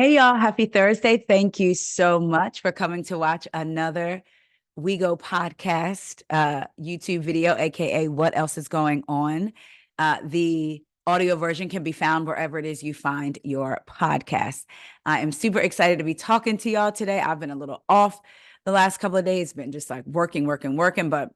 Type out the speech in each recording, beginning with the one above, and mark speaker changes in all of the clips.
Speaker 1: Hey y'all, happy Thursday. Thank you so much for coming to watch another We Go podcast YouTube video, aka What Else Is Going On. The audio version can be found wherever it is you find your podcast. I am super excited to be talking to y'all today. I've been a little off the last couple of days, been just like working, but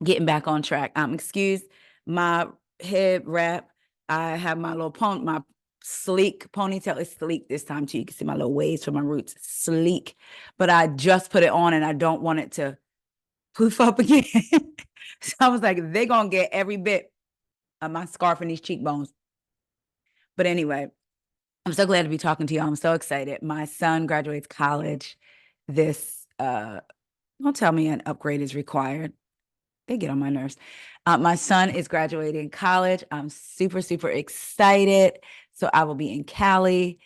Speaker 1: getting back on track. Excuse my head wrap. I have my little my sleek ponytail is sleek this time too. You can see my little waves from my roots, sleek. But I just put it on and I don't want it to poof up again. So I was like, they're gonna get every bit of my scarf and these cheekbones. But anyway, I'm so glad to be talking to you. I'm so excited. My son graduates college. This don't tell me an upgrade is required. They get on my nerves. My son is graduating college. I'm super, super excited. So I will be in Cali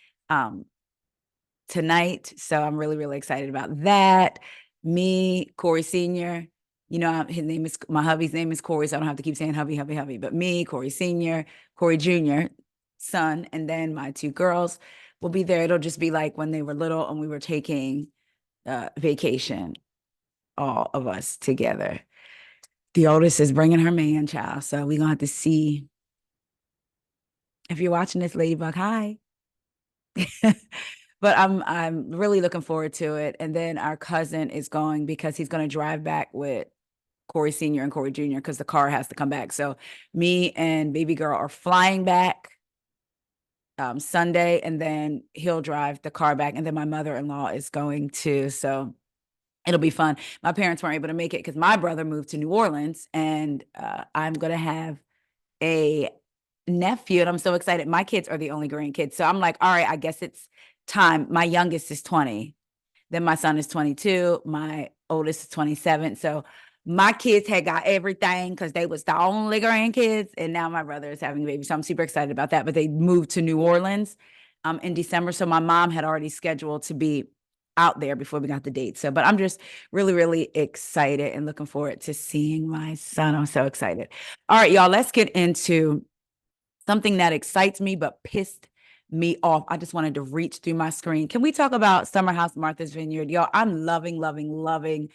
Speaker 1: tonight. So I'm really, really excited about that. Me, Corey Sr., his name is, my hubby's name is Corey, so I don't have to keep saying hubby. But me, Corey Sr., Corey Jr., son, and then my two girls will be there. It'll just be like when they were little and we were taking vacation, all of us together. The oldest is bringing her man child. So we're going to have to see. If you're watching this, Ladybug, hi. But I'm really looking forward to it. And then our cousin is going because he's going to drive back with Corey Sr. and Corey Jr. because the car has to come back. So me and baby girl are flying back Sunday, and then he'll drive the car back. And then my mother-in-law is going too. So it'll be fun. My parents weren't able to make it because my brother moved to New Orleans, and I'm going to have a nephew, and I'm so excited. My kids are the only grandkids. So I'm like, all right, I guess it's time. My youngest is 20. Then my son is 22. My oldest is 27. So my kids had got everything because they was the only grandkids. And now my brother is having a baby. So I'm super excited about that. But they moved to New Orleans in December. So my mom had already scheduled to be out there before we got the date. So, but I'm just really, really excited and looking forward to seeing my son. I'm so excited. All right, y'all, let's get into something that excites me but pissed me off. I just wanted to reach through my screen. Can we talk about Summerhouse, Martha's Vineyard? Y'all, I'm loving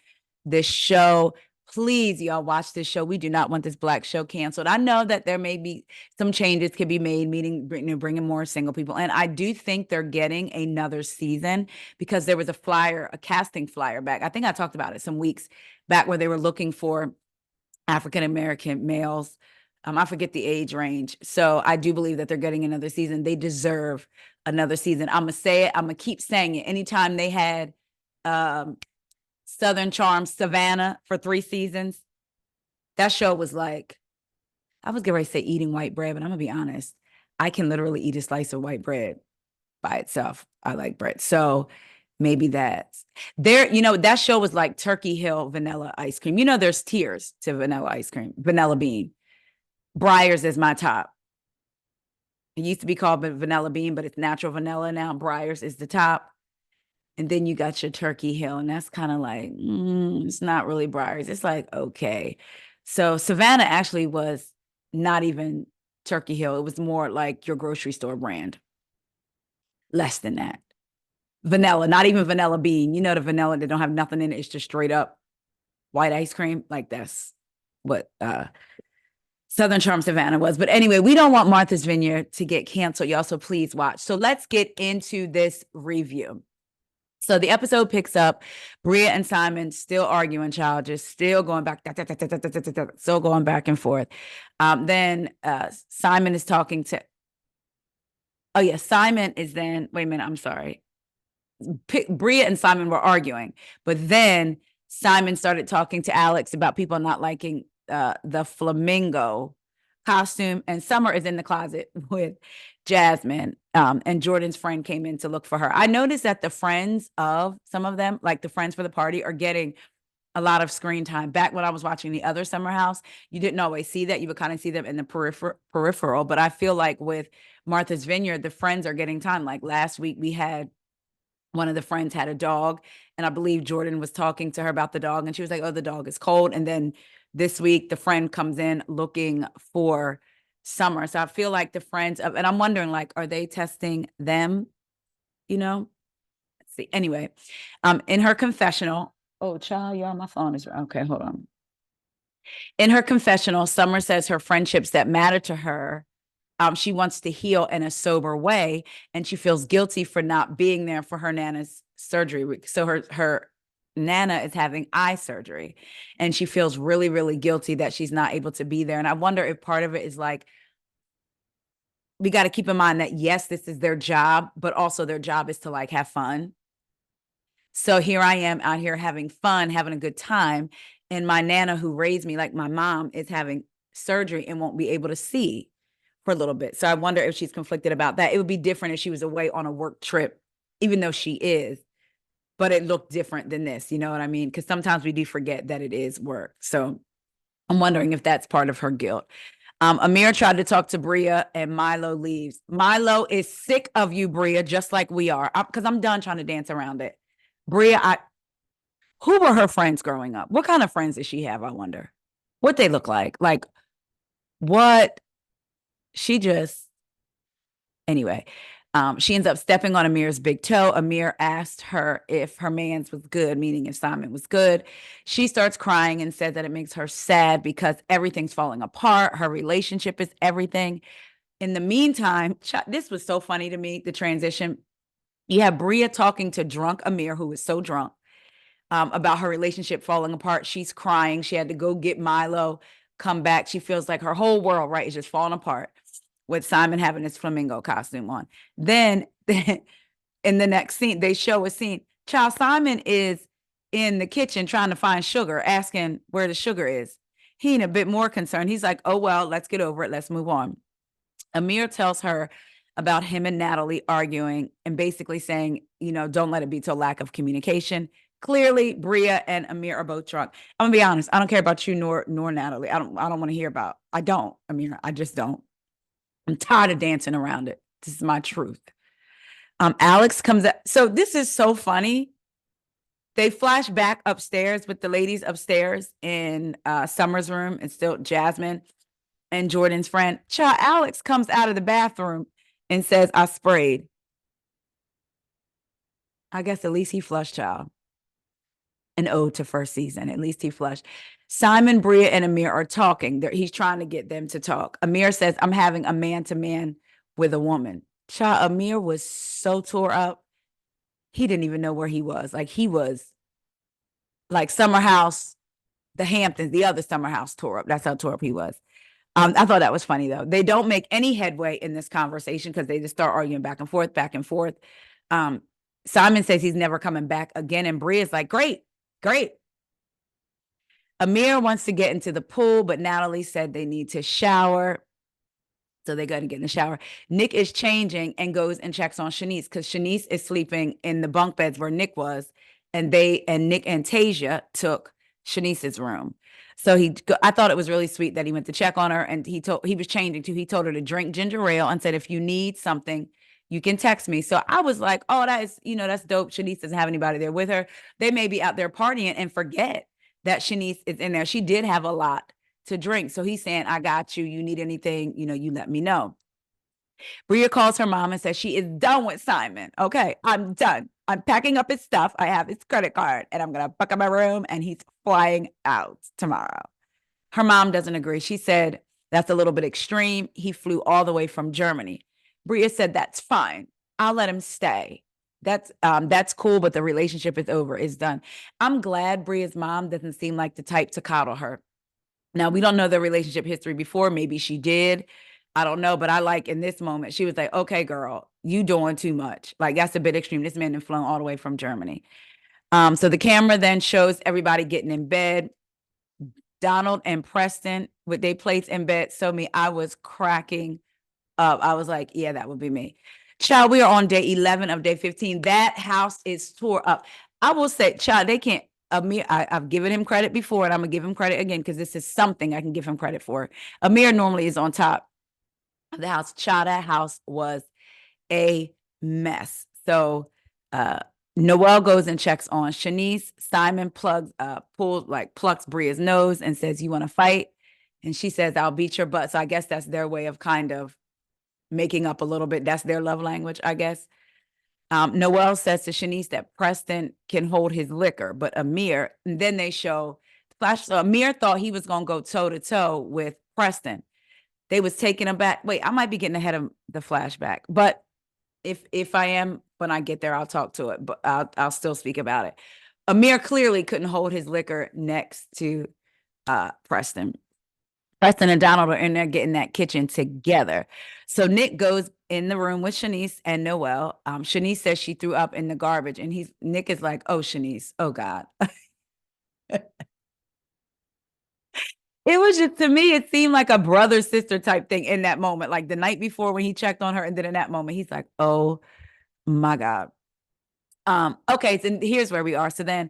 Speaker 1: this show. Please, y'all, watch this show. We do not want this Black show canceled. I know that there may be some changes could be made, meaning bringing more single people. And I do think they're getting another season because there was a casting flyer back. I think I talked about it some weeks back where they were looking for African-American males. I forget the age range. So I do believe that they're getting another season. They deserve another season. I'm going to say it. I'm going to keep saying it. Anytime they had Southern Charm Savannah for 3 seasons, that show was like, I was getting ready to say eating white bread, but I'm going to be honest. I can literally eat a slice of white bread by itself. I like bread. So maybe that's there. That show was like Turkey Hill vanilla ice cream. There's tiers to vanilla ice cream, vanilla bean. Breyers is my top. It used to be called vanilla bean, but it's natural vanilla now. Breyers is the top. And then you got your Turkey Hill, and that's kind of like, it's not really Breyers. It's like, okay. So Savannah actually was not even Turkey Hill. It was more like your grocery store brand. Less than that. Vanilla, not even vanilla bean. The vanilla that don't have nothing in it. It's just straight up white ice cream. Like that's what Southern Charm Savannah was. But anyway, we don't want Martha's Vineyard to get canceled, y'all, so please watch. So let's get into this review. So the episode picks up Bria and Simon still arguing, child, just still going back, still going back and forth. Then Simon is talking to, Simon is then, wait a minute, I'm sorry. Bria and Simon were arguing, but then Simon started talking to Alex about people not liking the flamingo costume, and Summer is in the closet with Jasmine, and Jordan's friend came in to look for her. I noticed that the friends of some of them, like the friends for the party, are getting a lot of screen time. Back when I was watching the other Summerhouse, you didn't always see that. You would kind of see them in the peripheral, but I feel like with Martha's Vineyard, the friends are getting time. Like last week, we had one of the friends had a dog, and I believe Jordan was talking to her about the dog, and she was like, oh, the dog is cold. And then this week, the friend comes in looking for Summer. So I feel like the friends of, and I'm wondering, like, are they testing them you know? Let's see. Anyway, in her confessional, oh, child, y'all, my phone is okay. Hold on. In her confessional, Summer says her friendships that matter to her, she wants to heal in a sober way, and she feels guilty for not being there for her Nana's surgery. So her Nana is having eye surgery, and she feels really, really guilty that she's not able to be there. And I wonder if part of it is like, we got to keep in mind that yes, this is their job, but also their job is to like have fun. So here I am out here having fun, having a good time. And my Nana, who raised me, like my mom, is having surgery and won't be able to see for a little bit. So I wonder if she's conflicted about that. It would be different if she was away on a work trip, even though she is, but it looked different than this. You know what I mean? Because sometimes we do forget that it is work. So I'm wondering if that's part of her guilt. Amir tried to talk to Bria and Milo leaves. Milo is sick of you, Bria, just like we are, because I'm done trying to dance around it. Bria, who were her friends growing up? What kind of friends did she have? I wonder what they look like. Like what she just, anyway, she ends up stepping on Amir's big toe. Amir asked her if her man's was good, meaning if Simon was good. She starts crying and said that it makes her sad because everything's falling apart. Her relationship is everything. In the meantime, this was so funny to me, the transition. You have Bria talking to drunk Amir, who is so drunk, about her relationship falling apart. She's crying. She had to go get Milo, come back. She feels like her whole world, right, is just falling apart with Simon having his flamingo costume on. Then in the next scene, they show a scene. Child Simon is in the kitchen trying to find sugar, asking where the sugar is. He ain't a bit more concerned. He's like, oh, well, let's get over it. Let's move on. Amir tells her about him and Natalie arguing and basically saying, don't let it be to a lack of communication. Clearly, Bria and Amir are both drunk. I'm gonna be honest. I don't care about you nor Natalie. I don't want to hear about. I don't, Amir. I just don't. I'm tired of dancing around it. This is my truth. Alex comes up. So this is so funny. They flash back upstairs with the ladies upstairs in Summer's room and still Jasmine and Jordan's friend. Child, Alex comes out of the bathroom and says, I sprayed. I guess at least he flushed, child. An ode to first season. At least he flushed. Simon, Bria, and Amir are talking. He's trying to get them to talk. Amir says, I'm having a man-to-man with a woman. Child, Amir was so tore up. He didn't even know where he was. Like, he was like Summerhouse, the Hamptons, the other Summerhouse tore up. That's how tore up he was. I thought that was funny, though. They don't make any headway in this conversation because they just start arguing back and forth, back and forth. Simon says he's never coming back again. And Bria's like, great. Amir wants to get into the pool, but Natalie said they need to shower. So they go and get in the shower. Nick is changing and goes and checks on Shanice because Shanice is sleeping in the bunk beds where Nick was. And Nick and Tasia took Shanice's room. So I thought it was really sweet that he went to check on her, and he was changing too. He told her to drink ginger ale and said, if you need something, you can text me. So I was like, oh, that's dope. Shanice doesn't have anybody there with her. They may be out there partying and forget that Shanice is in there. She did have a lot to drink. So he's saying, I got you. You need anything, you let me know. Bria calls her mom and says she is done with Simon. Okay, I'm done. I'm packing up his stuff. I have his credit card and I'm going to fuck up my room, and he's flying out tomorrow. Her mom doesn't agree. She said, that's a little bit extreme. He flew all the way from Germany. Bria said, that's fine. I'll let him stay. That's cool, but the relationship is over. It's done. I'm glad Bria's mom doesn't seem like the type to coddle her. Now, we don't know the relationship history before. Maybe she did. I don't know, but I like in this moment, she was like, okay, girl, you doing too much. Like, that's a bit extreme. This man had flown all the way from Germany. So the camera then shows everybody getting in bed. Donald and Preston with their plates in bed. So I was cracking up. I was like, yeah, that would be me. Child, we are on day 11 of day 15. That house is tore up. I will say, child, they can't. Amir, I've given him credit before, and I'm gonna give him credit again because this is something I can give him credit for. Amir normally is on top of the house. Child, that house was a mess. So Noelle goes and checks on Shanice. Simon plucks Bria's nose and says, you want to fight? And she says, I'll beat your butt. So I guess that's their way of kind of making up a little bit. That's their love language, I guess. Noel says to Shanice that Preston can hold his liquor, but Amir, and then they show flash. So Amir thought he was going to go toe to toe with Preston. They was taking him back. Wait, I might be getting ahead of the flashback, but if I am, when I get there, I'll talk to it, but I'll still speak about it. Amir clearly couldn't hold his liquor next to Preston. Preston and Donald are in there getting that kitchen together. So Nick goes in the room with Shanice and Noel. Shanice says she threw up in the garbage, and Nick is like, "Oh, Shanice, oh God." It was just, to me, it seemed like a brother sister type thing in that moment. Like the night before when he checked on her, and then in that moment, he's like, "Oh my God." Okay, so here's where we are. So then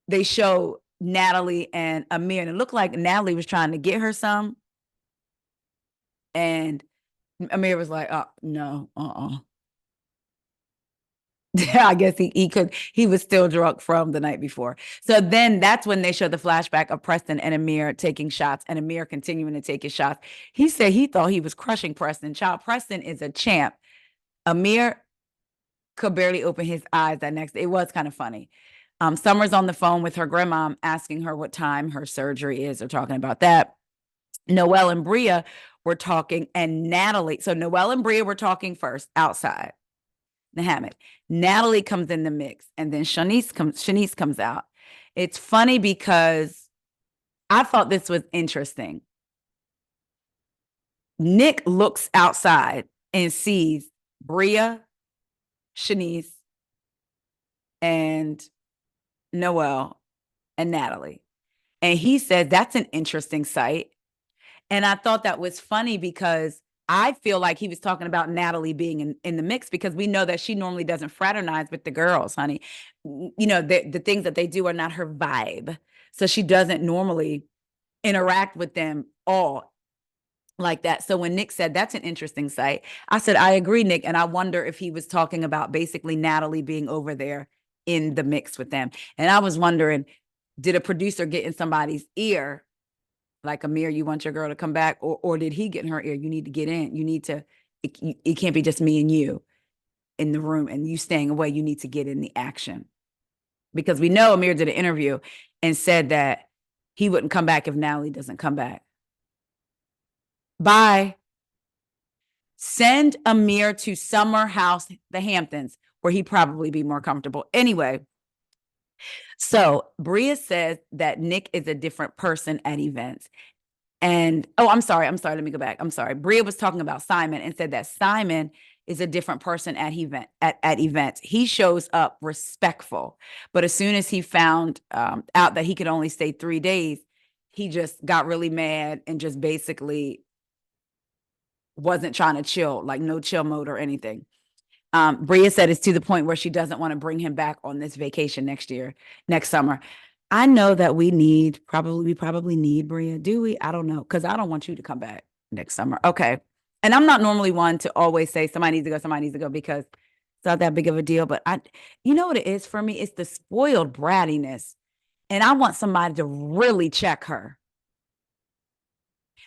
Speaker 1: they show Natalie and Amir, and it looked like Natalie was trying to get her some, and Amir was like, "Oh no, I guess he was still drunk from the night before. So then that's when they show the flashback of Preston and Amir taking shots, and Amir continuing to take his shots. He said he thought he was crushing Preston. Child, Preston is a champ. Amir could barely open his eyes that next day. It was kind of funny. Summer's on the phone with her grandma asking her what time her surgery is. They're talking about that. Noel and Bria were talking, and Natalie. So Noel and Bria were talking first outside the hammock. Natalie comes in the mix, and then Shanice comes out. It's funny because I thought this was interesting. Nick looks outside and sees Bria, Shanice, and Noel and Natalie. And he says that's an interesting sight. And I thought that was funny because I feel like he was talking about Natalie being in the mix, because we know that she normally doesn't fraternize with the girls, honey. You know, the things that they do are not her vibe. So she doesn't normally interact with them all like that. So when Nick said that's an interesting sight, I said, I agree, Nick. And I wonder if he was talking about basically Natalie being over there in the mix with them. And I was wondering, did a producer get in somebody's ear like, Amir, you want your girl to come back, or did he get in her ear? You need to get in. You need to. It can't be just me and you in the room, and you staying away. You need to get in the action, because we know Amir did an interview and said that he wouldn't come back if Natalie doesn't come back. Bye. Send Amir to Summerhouse, the Hamptons, where he'd probably be more comfortable. Anyway, so Bria says that Nick is a different person at events. And I'm sorry. Let me go back. I'm sorry. Bria was talking about Simon and said that Simon is a different person at events. He shows up respectful, but as soon as he found out that he could only stay 3 days, he just got really mad and just basically wasn't trying to chill, like no chill mode or anything. Bria said it's to the point where she doesn't want to bring him back on this vacation next summer. I know that we probably need Bria. Do we? I don't know. Because I don't want you to come back next summer. Okay. And I'm not normally one to always say somebody needs to go, because it's not that big of a deal. But you know what it is for me? It's the spoiled brattiness. And I want somebody to really check her.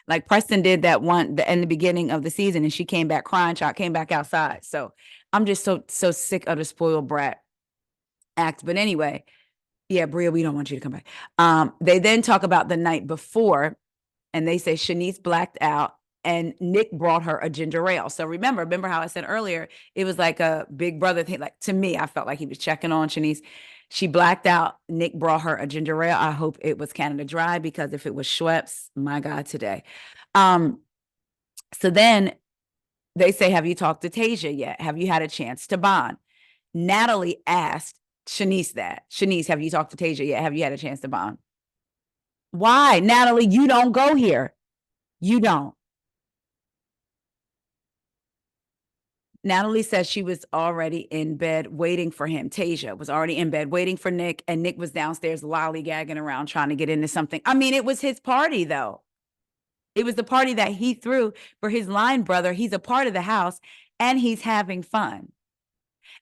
Speaker 1: Like Preston did that one in the beginning of the season, and she came back crying, came back outside. So I'm just so sick of the spoiled brat act. But anyway, yeah, Bria, we don't want you to come back. They then talk about the night before, and they say Shanice blacked out, and Nick brought her a ginger ale. So remember how I said earlier, it was like a big brother thing. Like, to me, I felt like he was checking on Shanice. She blacked out. Nick brought her a ginger ale. I hope it was Canada Dry, because if it was Schweppes, my God, today. So then they say, have you talked to Tasia yet? Have you had a chance to bond? Natalie asked Shanice that. Shanice, have you talked to Tasia yet? Have you had a chance to bond? Why? Natalie, you don't go here. You don't. Natalie says she was already in bed waiting for him. Tasia was already in bed waiting for Nick, and Nick was downstairs lollygagging around trying to get into something. I mean, it was his party, though. It was the party that he threw for his line brother. He's a part of the house, and he's having fun.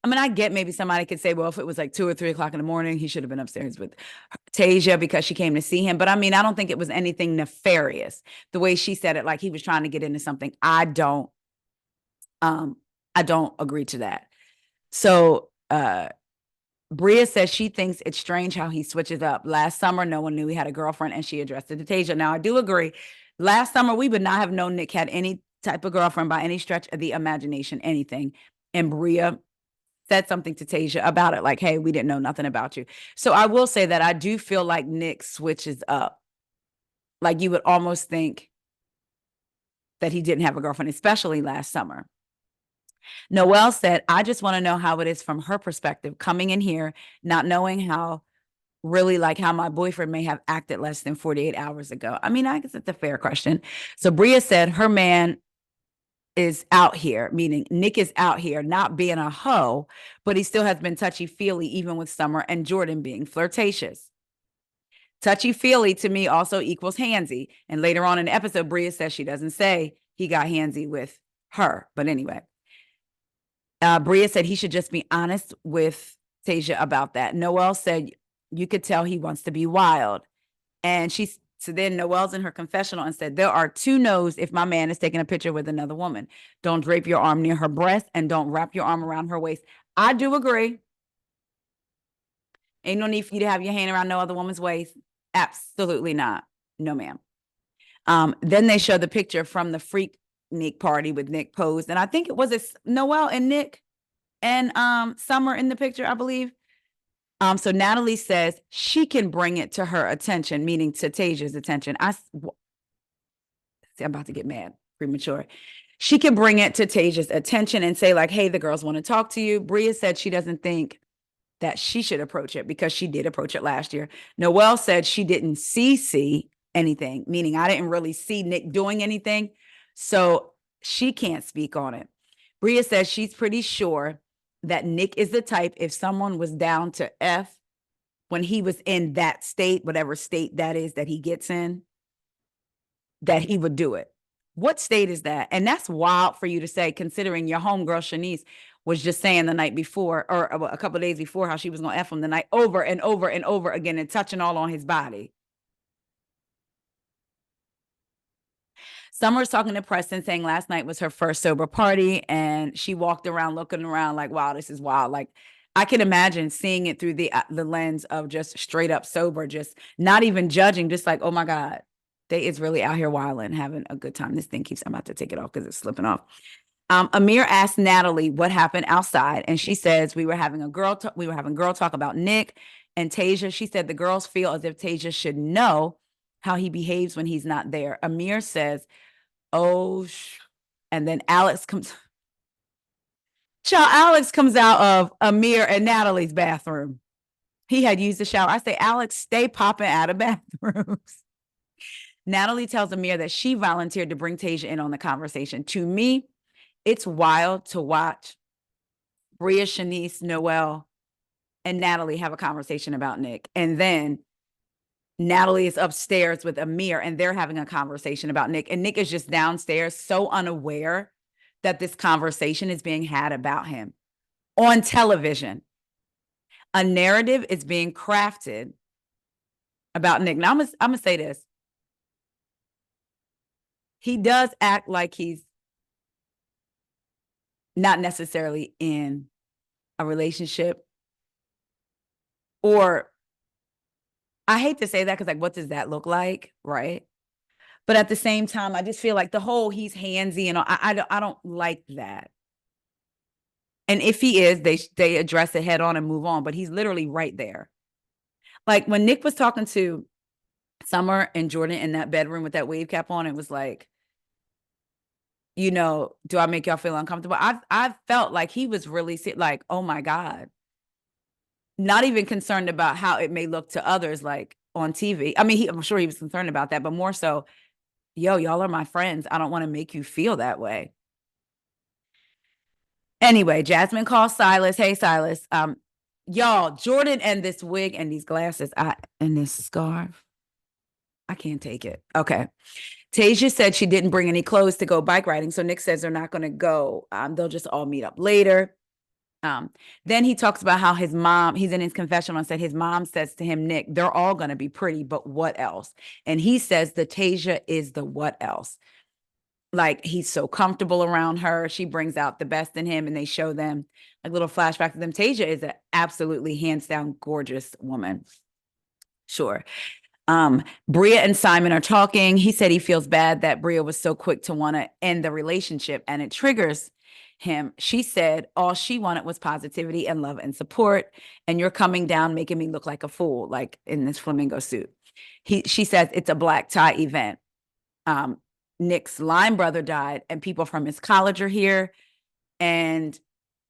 Speaker 1: I mean, I get maybe somebody could say, well, if it was like 2 or 3 o'clock in the morning, he should have been upstairs with Tasia because she came to see him. But I mean, I don't think it was anything nefarious. The way she said it, like he was trying to get into something. I don't agree to that. So Bria says she thinks it's strange how he switches up. Last summer, no one knew he had a girlfriend, and she addressed it to Tasia. Now, I do agree. Last summer, we would not have known Nick had any type of girlfriend by any stretch of the imagination, anything. And Bria said something to Tasia about it, like, hey, we didn't know nothing about you. So I will say that I do feel like Nick switches up. Like you would almost think that he didn't have a girlfriend, especially last summer. Noelle said, I just want to know how it is from her perspective, coming in here, not knowing how really like how my boyfriend may have acted less than 48 hours ago. I mean, I guess it's a fair question. So Bria said her man is out here, meaning Nick is out here not being a hoe, but he still has been touchy-feely even with Summer and Jordan being flirtatious. Touchy-feely to me also equals handsy. And later on in the episode, Bria says she doesn't say he got handsy with her. But anyway, Bria said he should just be honest with Tasia about that. Noelle said you could tell he wants to be wild. And so then Noelle's in her confessional and said, there are 2 no's if my man is taking a picture with another woman. Don't drape your arm near her breast and don't wrap your arm around her waist. I do agree. Ain't no need for you to have your hand around no other woman's waist. Absolutely not. No, ma'am. Then they show the picture from the Freak Nick party with Nick posed. And I think it was Noelle and Nick and Summer in the picture, I believe. So Natalie says she can bring it to her attention, meaning to Tasia's attention. See, I'm about to get mad, premature. She can bring it to Tasia's attention and say like, hey, the girls want to talk to you. Bria said she doesn't think that she should approach it because she did approach it last year. Noelle said she didn't see anything, meaning I didn't really see Nick doing anything. So she can't speak on it. Bria says she's pretty sure that Nick is the type, if someone was down to F when he was in that state, whatever state that is that he gets in, that he would do it. What state is that? And that's wild for you to say, considering your homegirl Shanice was just saying the night before, or a couple of days before, how she was going to F him the night over and over and over again and touching all on his body. Summer's talking to Preston, saying last night was her first sober party, and she walked around looking around like, wow, this is wild. Like, I can imagine seeing it through the lens of just straight up sober, just not even judging, just like, oh my God, they is really out here wilding, having a good time. This thing keeps, I'm about to take it off because it's slipping off. Amir asked Natalie what happened outside, and she says we were having girl talk about Nick and Tasia. She said the girls feel as if Tasia should know how he behaves when he's not there. Amir says, oh, and then Alex comes. Alex comes out of Amir and Natalie's bathroom. He had used the shower. I say, Alex, stay popping out of bathrooms. Natalie tells Amir that she volunteered to bring Tasia in on the conversation. To me, it's wild to watch Bria, Shanice, Noelle, and Natalie have a conversation about Nick. And then Natalie is upstairs with Amir and they're having a conversation about Nick. And Nick is just downstairs, so unaware that this conversation is being had about him on television. A narrative is being crafted about Nick. Now, I'm going to say this. He does act like he's not necessarily in a relationship, or I hate to say that because like, what does that look like? Right. But at the same time, I just feel like the whole he's handsy and I don't like that. And if he is, they address it head on and move on, but he's literally right there. Like when Nick was talking to Summer and Jordan in that bedroom with that wave cap on, it was like, you know, do I make y'all feel uncomfortable? I felt like he was really like, oh my God. Not even concerned about how it may look to others, like on TV. I mean, I'm sure he was concerned about that, but more so, yo, y'all are my friends. I don't want to make you feel that way. Anyway, Jasmine calls Silas. Hey, Silas. Y'all, Jordan and this wig and these glasses and this scarf. I can't take it. Okay. Tasia said she didn't bring any clothes to go bike riding. So Nick says they're not going to go. They'll just all meet up later. Then he talks about how his mom, he's in his confessional and said his mom says to him, Nick, they're all going to be pretty, but what else? And he says the Tasia is the what else. Like, he's so comfortable around her. She brings out the best in him, and they show them like little flashbacks of them. Tasia is an absolutely hands down gorgeous woman. Sure. Bria and Simon are talking. He said he feels bad that Bria was so quick to want to end the relationship, and it triggers him. She said all she wanted was positivity and love and support, and you're coming down making me look like a fool, like in this flamingo suit. She says it's a black tie event. Nick's line brother died, and people from his college are here, and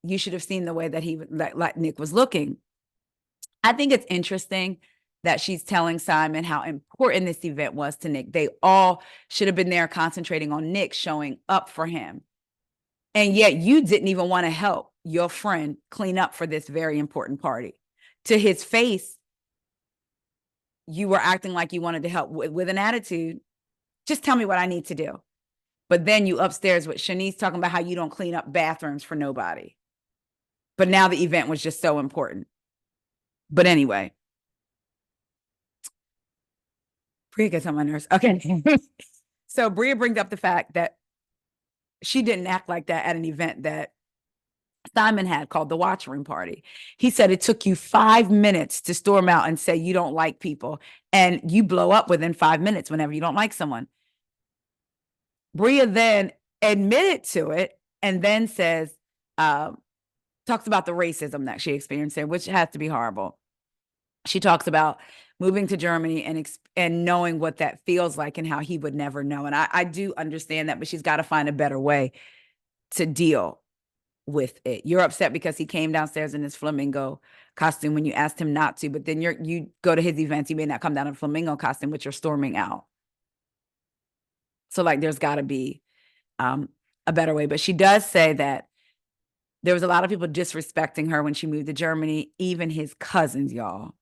Speaker 1: you should have seen the way that like Nick was looking. I think it's interesting that she's telling Simon how important this event was to Nick. They all should have been there concentrating on Nick showing up for him. And yet you didn't even want to help your friend clean up for this very important party. To his face, you were acting like you wanted to help with an attitude. Just tell me what I need to do. But then you upstairs with Shanice talking about how you don't clean up bathrooms for nobody. But now the event was just so important. But anyway, Bria gets on my nerves. Okay. So Bria brings up the fact that she didn't act like that at an event that Simon had called the Watch Room Party. He said it took you 5 minutes to storm out and say you don't like people, and you blow up within 5 minutes whenever you don't like someone. Bria then admitted to it and then says, talks about the racism that she experienced there, which has to be horrible. She talks about moving to Germany and knowing what that feels like and how he would never know. And I do understand that, but she's got to find a better way to deal with it. You're upset because he came downstairs in his flamingo costume when you asked him not to, but then you go to his events, you may not come down in a flamingo costume, but you're storming out. So like, there's got to be a better way. But she does say that there was a lot of people disrespecting her when she moved to Germany, even his cousins, y'all.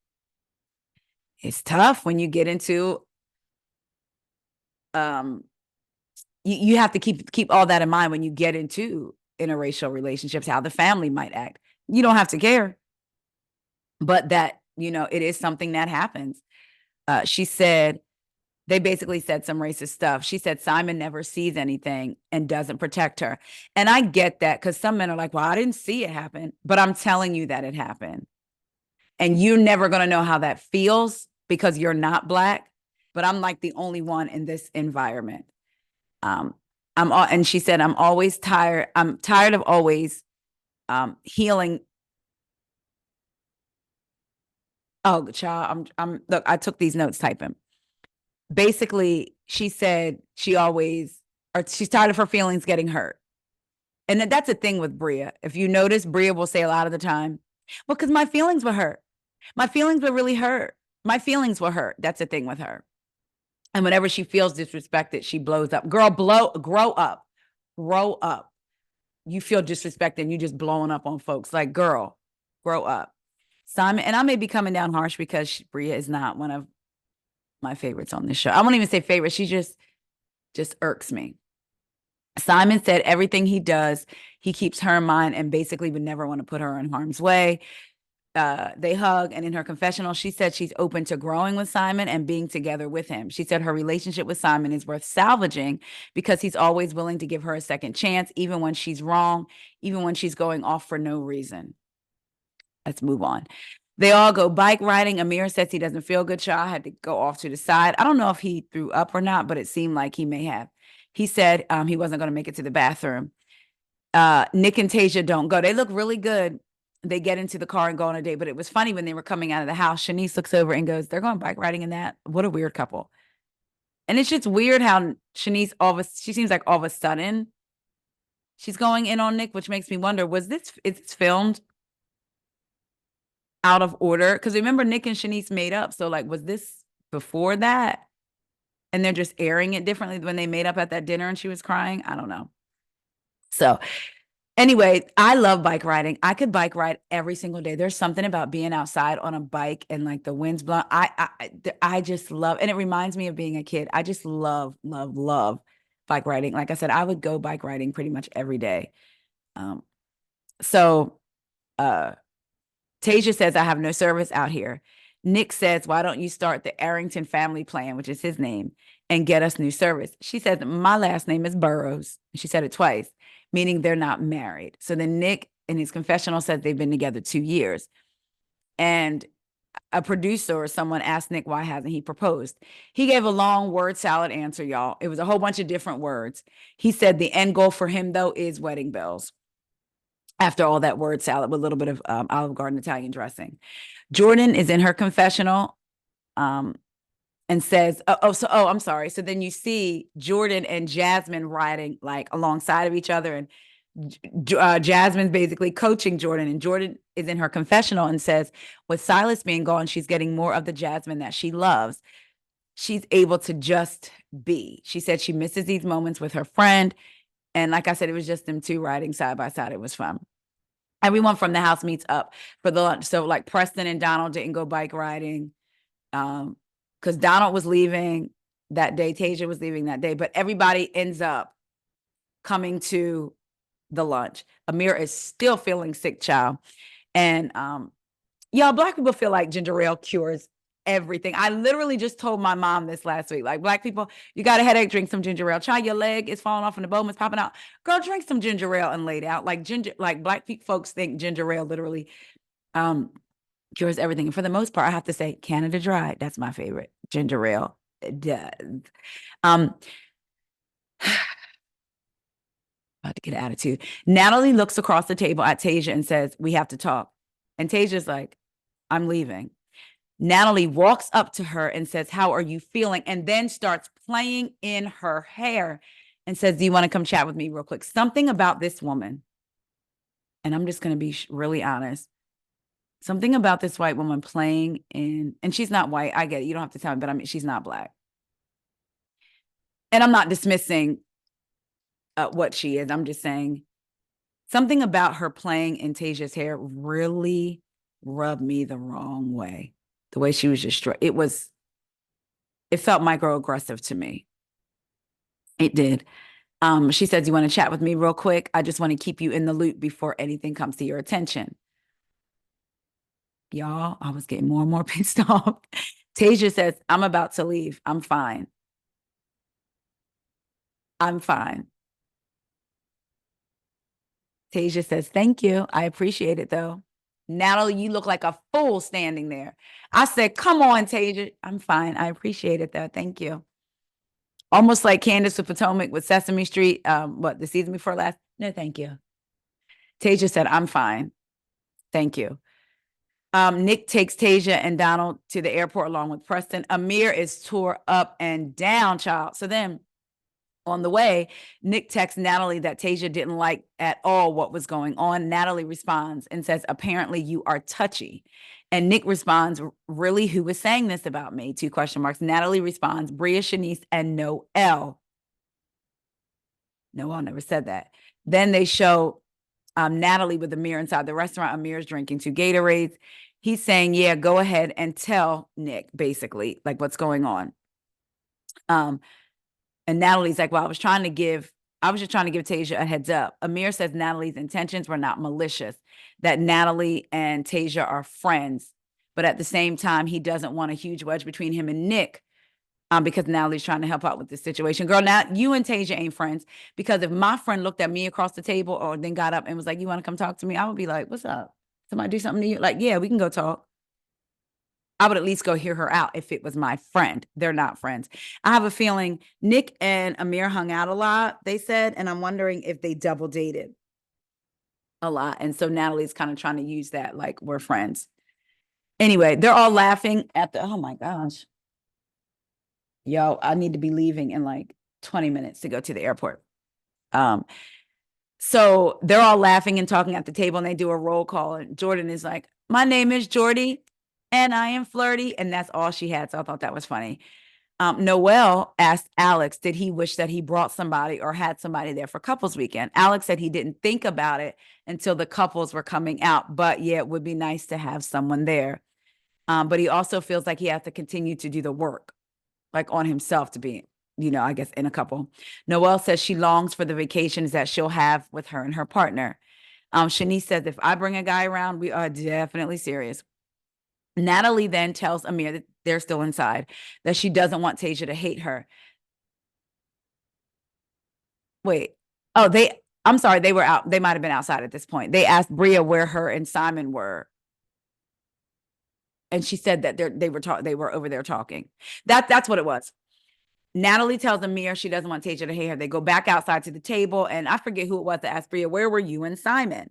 Speaker 1: It's tough when you get into you have to keep all that in mind when you get into interracial relationships, how the family might act. You don't have to care, but that, it is something that happens. She said they basically said some racist stuff. She said Simon never sees anything and doesn't protect her. And I get that, because some men are like, well, I didn't see it happen, but I'm telling you that it happened. And you're never going to know how that feels because you're not Black, but I'm like the only one in this environment. And she said, I'm always tired. I'm tired of always healing. Oh, child, look, I took these notes typing. Basically, she said she's tired of her feelings getting hurt. And that's the thing with Bria. If you notice, Bria will say a lot of the time, well, because my feelings were hurt. My feelings were really hurt. My feelings were hurt. That's the thing with her. And whenever she feels disrespected, she blows up. Girl, grow up. Grow up. You feel disrespected and you just blowing up on folks. Like, girl, grow up. Simon, and I may be coming down harsh because Bria is not one of my favorites on this show. I won't even say favorite. She just irks me. Simon said everything he does, he keeps her in mind and basically would never want to put her in harm's way. They hug, and in her confessional, she said she's open to growing with Simon and being together with him. She said her relationship with Simon is worth salvaging because he's always willing to give her a second chance, even when she's wrong, even when she's going off for no reason. Let's move on. They all go bike riding. Amir says he doesn't feel good. Shah had to go off to the side. I don't know if he threw up or not, but it seemed like he may have. He said he wasn't going to make it to the bathroom. Nick and Tasia don't go. They look really good. They get into the car and go on a date, but it was funny when they were coming out of the house. Shanice looks over and goes, they're going bike riding in that? What a weird couple. And it's just weird how Shanice, she seems like all of a sudden she's going in on Nick, which makes me wonder, it's filmed out of order? Because remember, Nick and Shanice made up. So like, was this before that? And they're just airing it differently when they made up at that dinner and she was crying? I don't know. So anyway, I love bike riding. I could bike ride every single day. There's something about being outside on a bike and like the wind's blowing. I just love, and it reminds me of being a kid. I just love bike riding. Like I said, I would go bike riding pretty much every day. So Tasia says, I have no service out here. Nick says, why don't you start the Arrington family plan, which is his name, and get us new service. She said, my last name is Burrows. She said it twice, meaning they're not married. So then Nick in his confessional said they've been together 2 years. And a producer or someone asked Nick, why hasn't he proposed? He gave a long word salad answer, y'all. It was a whole bunch of different words. He said the end goal for him, though, is wedding bells. After all that word salad with a little bit of Olive Garden Italian dressing. Jordan is in her confessional and says, I'm sorry. So then you see Jordan and Jasmine riding like alongside of each other, and Jasmine's basically coaching Jordan, and Jordan is in her confessional and says, with Silas being gone, she's getting more of the Jasmine that she loves. She's able to just be. She said she misses these moments with her friend. And like I said, it was just them two riding side by side. It was fun. Everyone from the house meets up for the lunch. So like Preston and Donald didn't go bike riding because Donald was leaving that day. Tasia was leaving that day. But everybody ends up coming to the lunch. Amir is still feeling sick, child. And y'all, Black people feel like ginger ale cures everything. I literally just told my mom this last week. Like, Black people, you got a headache, drink some ginger ale. Child, your leg is falling off and the bone is popping out. Girl, drink some ginger ale and lay it out. Like Black folks think ginger ale literally cures everything. And for the most part, I have to say Canada Dry. That's my favorite. Ginger ale. About to get an attitude. Natalie looks across the table at Tasia and says, we have to talk. And Tasia's like, I'm leaving. Natalie walks up to her and says, how are you feeling? And then starts playing in her hair and says, do you want to come chat with me real quick? Something about this woman, and I'm just going to be really honest, something about this white woman playing in, and she's not white, I get it, you don't have to tell me, but I mean, she's not Black. And I'm not dismissing what she is. I'm just saying something about her playing in Tasia's hair really rubbed me the wrong way. The way she was just, it felt microaggressive to me. It did. She says, you want to chat with me real quick? I just want to keep you in the loop before anything comes to your attention. Y'all, I was getting more and more pissed off. Tasia says, I'm about to leave. I'm fine. I'm fine. Tasia says, thank you. I appreciate it, though. Natalie, you look like a fool standing there. I said, come on, Tasia. I'm fine. I appreciate it, though. Thank you. Almost like Candace with Potomac with Sesame Street. The season before last? No, thank you. Tasia said, I'm fine. Thank you. Nick takes Tasia and Donald to the airport along with Preston. Amir is tore up and down, child. So then on the way, Nick texts Natalie that Tasia didn't like at all what was going on. Natalie responds and says, apparently you are touchy. And Nick responds, really, who was saying this about me? 2 question marks. Natalie responds, Bria, Shanice, and Noelle. Noelle never said that. Then they show Natalie with Amir inside the restaurant. Amir's drinking 2 Gatorades. He's saying, yeah, go ahead and tell Nick, basically, like what's going on. And Natalie's like, well, I was just trying to give Tasia a heads up. Amir says Natalie's intentions were not malicious, that Natalie and Tasia are friends. But at the same time, he doesn't want a huge wedge between him and Nick because Natalie's trying to help out with this situation. Girl, now you and Tasia ain't friends, because if my friend looked at me across the table or then got up and was like, you want to come talk to me? I would be like, what's up? Somebody do something to you? Like, yeah, we can go talk. I would at least go hear her out if it was my friend. They're not friends. I have a feeling Nick and Amir hung out a lot, they said, and I'm wondering if they double dated a lot. And so Natalie's kind of trying to use that, like, we're friends. Anyway, they're all laughing at oh my gosh. Yo, I need to be leaving in like 20 minutes to go to the airport. So they're all laughing and talking at the table, and they do a roll call. And Jordan is like, my name is Jordy, and I am flirty. And that's all she had. So I thought that was funny. Noelle asked Alex, did he wish that he brought somebody or had somebody there for couples weekend? Alex said he didn't think about it until the couples were coming out. But yeah, it would be nice to have someone there. But he also feels like he has to continue to do the work, like on himself to be, I guess in a couple. Noelle says she longs for the vacations that she'll have with her and her partner. Shanice says, if I bring a guy around, we are definitely serious. Natalie then tells Amir that they're still inside, that she doesn't want Tasia to hate her. Wait. Oh, I'm sorry, they were out. They might have been outside at this point. They asked Bria where her and Simon were. And she said that they were over there talking. That's what it was. Natalie tells Amir she doesn't want Tasia to hate her. They go back outside to the table, and I forget who it was that asked Bria, where were you and Simon?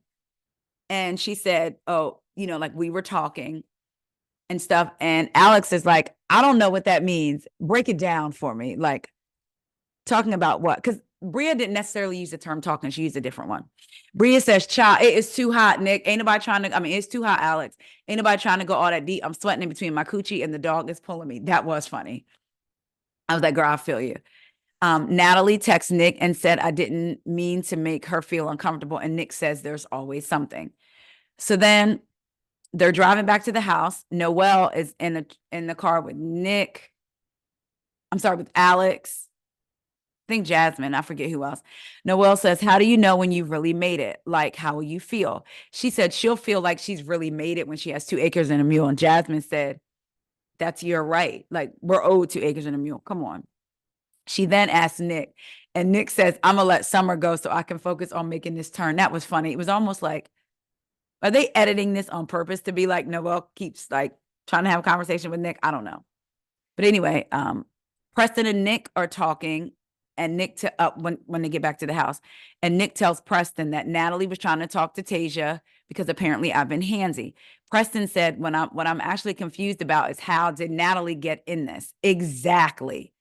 Speaker 1: And she said, oh, like we were talking and stuff. And Alex is like, I don't know what that means. Break it down for me. Like, talking about what? Because Bria didn't necessarily use the term talking. She used a different one. Bria says, child, it is too hot, Nick. Ain't nobody trying to, it's too hot, Alex. Ain't nobody trying to go all that deep. I'm sweating in between my coochie and the dog is pulling me. That was funny. I was like, girl, I feel you. Natalie texts Nick and said, I didn't mean to make her feel uncomfortable. And Nick says there's always something. So then they're driving back to the house. Noelle is in the car with Nick. I'm sorry, with Alex. I think Jasmine, I forget who else. Noelle says, how do you know when you've really made it? Like, how will you feel? She said she'll feel like she's really made it when she has 2 acres and a mule. And Jasmine said, that's your right. Like, we're owed 2 acres and a mule. Come on. She then asked Nick, and Nick says, I'm going to let Summer go so I can focus on making this turn. That was funny. It was almost like, are they editing this on purpose to be like, Noelle keeps like trying to have a conversation with Nick? I don't know. But anyway, Preston and Nick are talking, and Nick when they get back to the house, and Nick tells Preston that Natalie was trying to talk to Tasia because apparently I've been handsy. Preston said, what I'm actually confused about is how did Natalie get in this? Exactly.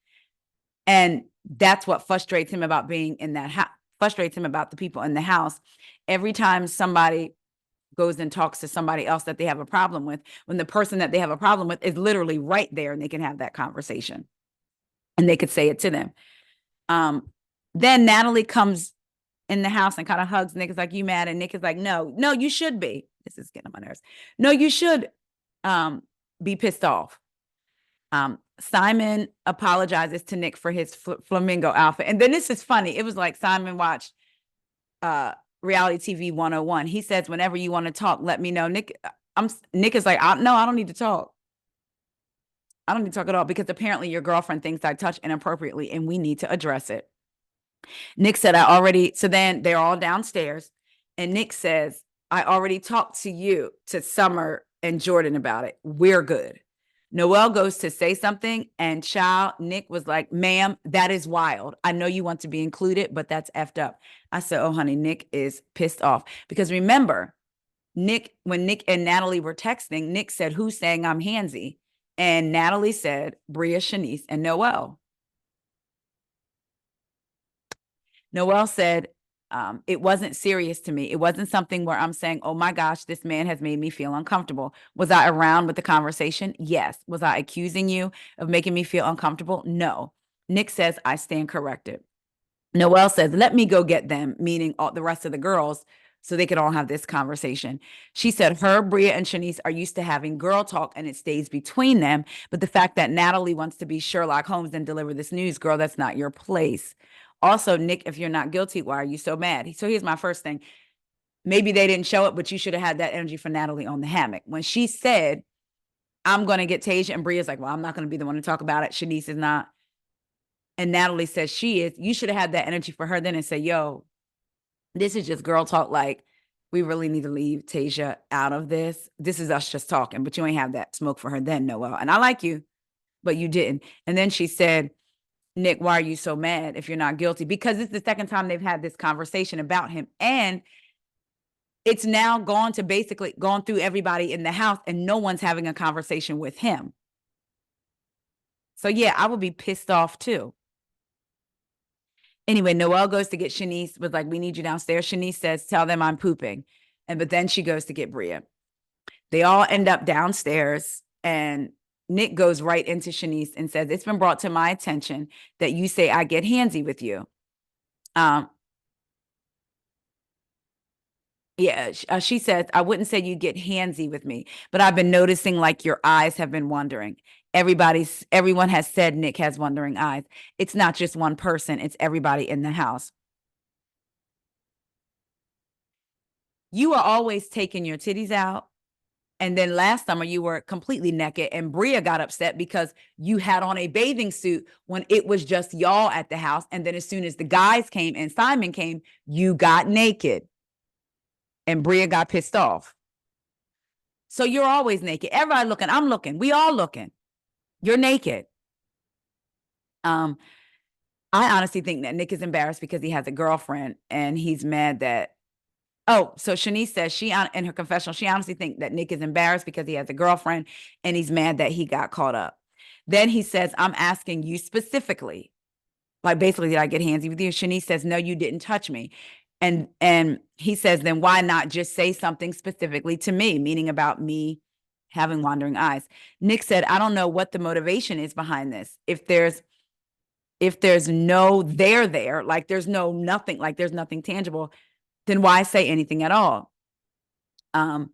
Speaker 1: And that's what frustrates him about being in that house, frustrates him about the people in the house. Every time somebody goes and talks to somebody else that they have a problem with, when the person that they have a problem with is literally right there and they can have that conversation and they could say it to them. Then Natalie comes in the house and kind of hugs Nick. Is like, you mad? And Nick is like, no, you should be. This is getting on my nerves. No, you should be pissed off. Simon apologizes to Nick for his flamingo outfit. And then this is funny. It was like Simon watched Reality TV 101. He says, whenever you want to talk, let me know. Nick is like, no, I don't need to talk. I don't need to talk at all because apparently your girlfriend thinks I touch inappropriately and we need to address it. Nick said, so then they're all downstairs and Nick says, I already talked to Summer and Jordan about it. We're good. Noelle goes to say something and Nick was like, ma'am, that is wild. I know you want to be included, but that's effed up. I said, oh, honey, Nick is pissed off because remember, when Nick and Natalie were texting, Nick said, who's saying I'm handsy? And Natalie said, Bria, Shanice, and Noelle. Noelle said, it wasn't serious to me. It wasn't something where I'm saying, oh my gosh, this man has made me feel uncomfortable. Was I around with the conversation? Yes. Was I accusing you of making me feel uncomfortable? No. Nick says, I stand corrected. Noelle says, let me go get them, meaning all the rest of the girls, so they could all have this conversation. She said her, Bria, and Shanice are used to having girl talk and it stays between them. But the fact that Natalie wants to be Sherlock Holmes and deliver this news, girl, that's not your place. Also, Nick, if you're not guilty, why are you so mad? So here's my first thing. Maybe they didn't show it, but you should have had that energy for Natalie on the hammock. When she said, I'm going to get Tasia, and Bria's like, well, I'm not going to be the one to talk about it. Shanice is not. And Natalie says she is. You should have had that energy for her then and say, yo, this is just girl talk. Like, we really need to leave Tasia out of this. This is us just talking, but you ain't have that smoke for her then, Noelle. And I like you, but you didn't. And then she said, Nick, why are you so mad if you're not guilty? Because it's the second time they've had this conversation about him. And it's now gone through everybody in the house and no one's having a conversation with him. So yeah, I would be pissed off too. Anyway, Noelle goes to get Shanice, was like, we need you downstairs. Shanice says, tell them I'm pooping. But then she goes to get Bria. They all end up downstairs and Nick goes right into Shanice and says, it's been brought to my attention that you say I get handsy with you. She says, I wouldn't say you get handsy with me, but I've been noticing like your eyes have been wandering. Everyone has said Nick has wandering eyes. It's not just one person. It's everybody in the house. You are always taking your titties out And then last summer you were completely naked, and Bria got upset because you had on a bathing suit when it was just y'all at the house. And then as soon as the guys came and Simon came, you got naked. And Bria got pissed off. So you're always naked. Everybody looking. I'm looking. We all looking. You're naked. I honestly think that Nick is embarrassed because he has a girlfriend and he's mad that. Oh, so Shanice says she in her confessional, she honestly thinks that Nick is embarrassed because he has a girlfriend and he's mad that he got caught up. Then he says, I'm asking you specifically, like basically, did I get handsy with you? Shanice says, no, you didn't touch me. And he says, then why not just say something specifically to me, meaning about me having wandering eyes? Nick said, I don't know what the motivation is behind this. If there's no there, like there's no nothing, like there's nothing tangible, then why say anything at all? So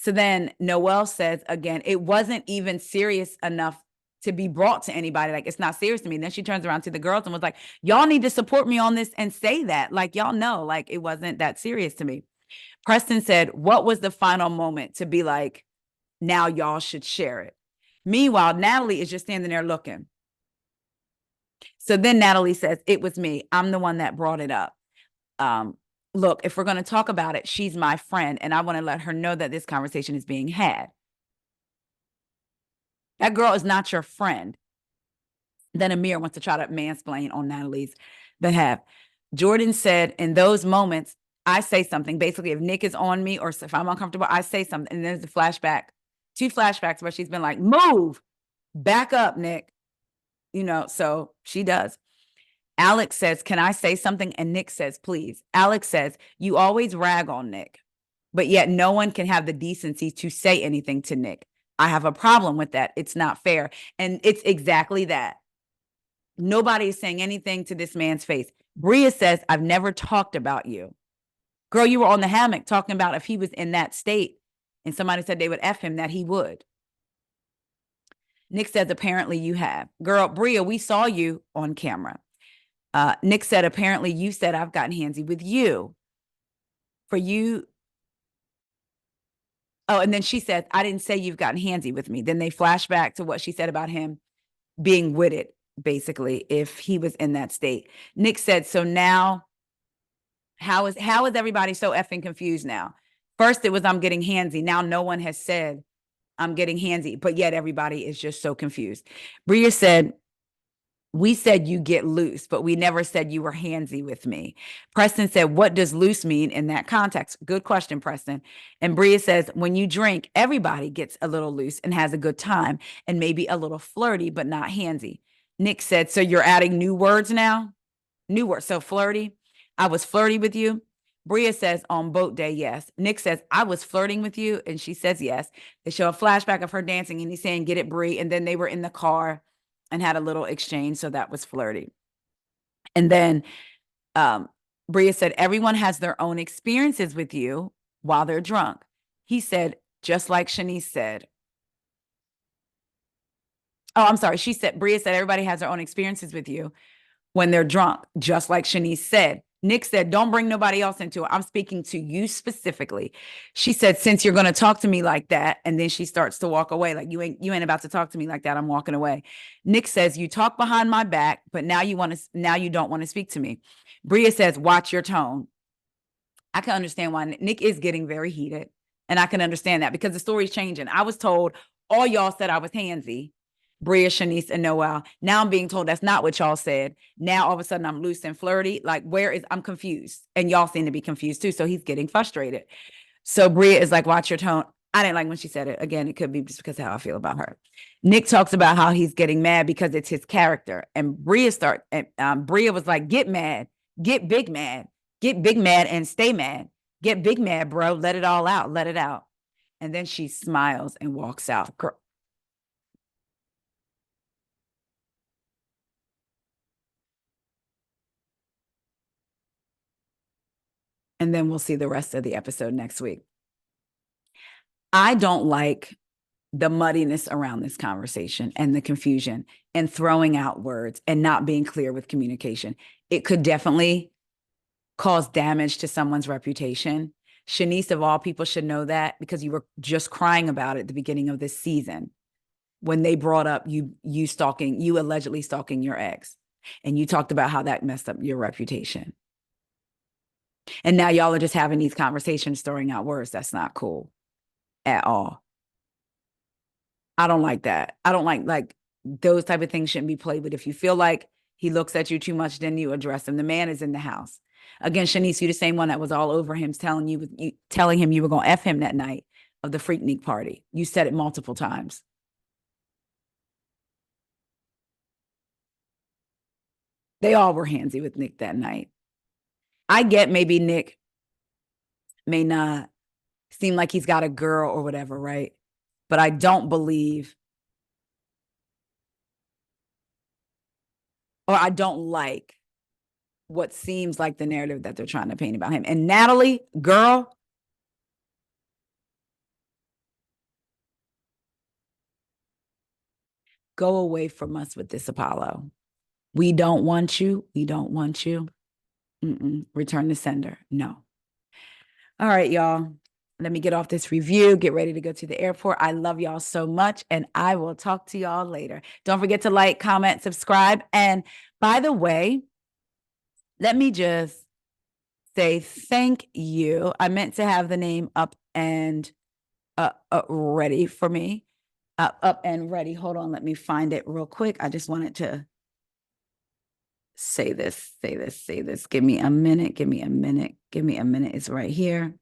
Speaker 1: then Noelle says again, it wasn't even serious enough to be brought to anybody. Like, it's not serious to me. And then she turns around to the girls and was like, y'all need to support me on this and say that. Like, y'all know, like, it wasn't that serious to me. Preston said, what was the final moment to be like, now y'all should share it? Meanwhile, Natalie is just standing there looking. So then Natalie says, it was me. I'm the one that brought it up. Look, if we're going to talk about it, she's my friend, and I want to let her know that this conversation is being had. That girl is not your friend. Then Amir wants to try to mansplain on Natalie's behalf. Jordan said, in those moments, I say something. Basically, if Nick is on me or if I'm uncomfortable, I say something. And then there's a flashback, 2 flashbacks where she's been like, move, back up, Nick. You know, so she does. Alex says, can I say something? And Nick says, please. Alex says, you always rag on Nick, but yet no one can have the decency to say anything to Nick. I have a problem with that. It's not fair. And it's exactly that. Nobody is saying anything to this man's face. Bria says, I've never talked about you. Girl, you were on the hammock talking about if he was in that state and somebody said they would F him, that he would. Nick says, apparently you have. Girl, Bria, we saw you on camera. Nick said, apparently you said I've gotten handsy with you. For you. Oh, and then she said, I didn't say you've gotten handsy with me. Then they flash back to what she said about him being with it, basically, if he was in that state. Nick said, so now, how is everybody so effing confused now? First, it was I'm getting handsy. Now no one has said I'm getting handsy, but yet everybody is just so confused. Bria said, we said you get loose, but we never said you were handsy with me. Preston said, what does loose mean in that context? Good question, Preston. And Bria says, when you drink, everybody gets a little loose and has a good time and maybe a little flirty, but not handsy. Nick said, so you're adding new words now? New words. So flirty. I was flirty with you. Bria says, on boat day, yes. Nick says, I was flirting with you. And she says, yes. They show a flashback of her dancing and he's saying, get it, Brie. And then they were in the car and had a little exchange. So that was flirty. And then Bria said, everyone has their own experiences with you while they're drunk. He said, just like Shanice said. Oh, I'm sorry. Bria said, everybody has their own experiences with you when they're drunk, just like Shanice said. Nick said, don't bring nobody else into it. I'm speaking to you specifically. She said, since you're going to talk to me like that, and then she starts to walk away. Like, you ain't about to talk to me like that. I'm walking away. Nick says, you talk behind my back, but now you don't want to speak to me. Bria says, watch your tone. I can understand why Nick is getting very heated. And I can understand that because the story's changing. I was told all y'all said I was handsy. Bria, Shanice, and Noelle. Now I'm being told that's not what y'all said. Now all of a sudden I'm loose and flirty. Like, I'm confused. And y'all seem to be confused too. So he's getting frustrated. So Bria is like, watch your tone. I didn't like when she said it. Again, it could be just because of how I feel about her. Nick talks about how he's getting mad because it's his character. And Bria was like, get mad, get big mad and stay mad. Get big mad, bro. Let it all out. Let it out. And then she smiles and walks out. Girl. And then we'll see the rest of the episode next week. I don't like the muddiness around this conversation and the confusion and throwing out words and not being clear with communication. It could definitely cause damage to someone's reputation. Shanice, of all people, should know that because you were just crying about it at the beginning of this season when they brought up you allegedly stalking your ex. And you talked about how that messed up your reputation. And now y'all are just having these conversations, throwing out words. That's not cool at all. I don't like that. I don't like those type of things shouldn't be played with. If you feel like he looks at you too much, then you address him. The man is in the house. Again, Shanice, you the same one that was all over him, telling him you were gonna F him that night of the Freaknik party. You said it multiple times. They all were handsy with Nick that night. I get maybe Nick may not seem like he's got a girl or whatever, right? But I don't believe, or I don't like what seems like the narrative that they're trying to paint about him. And Natalie, girl, go away from us with this, Apollo. We don't want you. We don't want you. Return to sender. No. All right, y'all. Let me get off this review, get ready to go to the airport. I love y'all so much, and I will talk to y'all later. Don't forget to like, comment, subscribe. And by the way, let me just say thank you. I meant to have the name up and ready for me. Up and ready. Hold on, let me find it real quick. I just wanted to say this. Give me a minute. It's right here.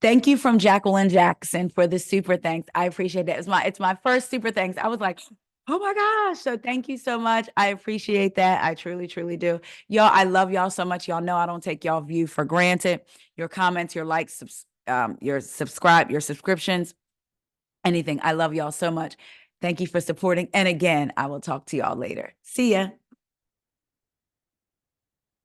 Speaker 1: Thank you from Jacqueline Jackson for the super thanks. I appreciate that. It's my first super thanks. I was like, oh my gosh. So thank you so much. I appreciate that. I truly, truly do. Y'all, I love y'all so much. Y'all know I don't take y'all view for granted. Your comments, your likes, your subscriptions, anything. I love y'all so much. Thank you for supporting. And again, I will talk to y'all later. See ya.